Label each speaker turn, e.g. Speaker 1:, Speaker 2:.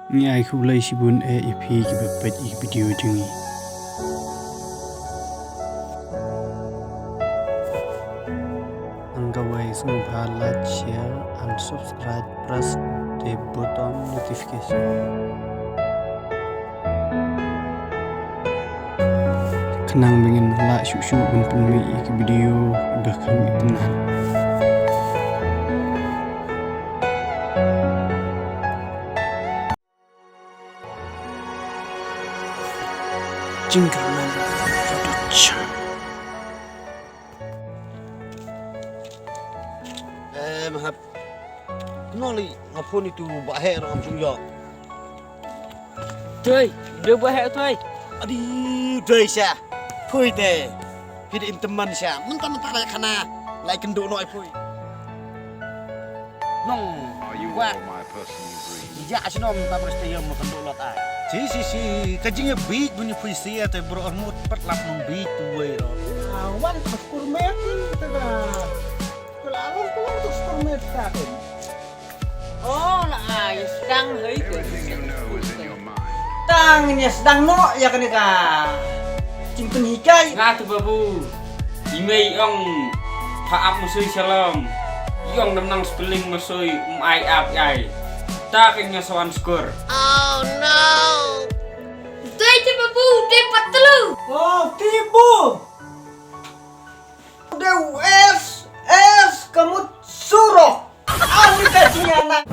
Speaker 1: Ngai khu lai sibun EP ki bepet ik video jengi. Anggawai sung like, share and subscribe, press the button notification. Kenang bingin like syuk bun pumi ik video bahkan itenan. Jing production.
Speaker 2: Mahap. Kenali ngapun itu bahaya orang Surok.
Speaker 3: Thôi, đưa bahaya thôi.
Speaker 2: Adi, doi sia. Pui deh. Pidi teman sia. Mentah-mentah kayak kana. Lai kenduk noi pui. Nong. Wah. Ija asnom tak mesti yang kenduk lot ai. Si. Kajingnya beat bunyi puisi atau berormut perlap nong beat tuwe ro.
Speaker 4: Awan kurmetin tega. Kalau tuh kurmetin.
Speaker 3: Oh, lah, ya sedang hari ke.
Speaker 4: Tangnya sedang no ya kan ka. Simpen hikai.
Speaker 3: Ngatu babu. Imei ong paap musui salam. Yong namnang spelling musui ai ap ai. Taknya sawan skor.
Speaker 5: Oh no! Dai te babu, dai patlu.
Speaker 4: Oh, tibu. Udah es kamu Surok. Aku kasih anak.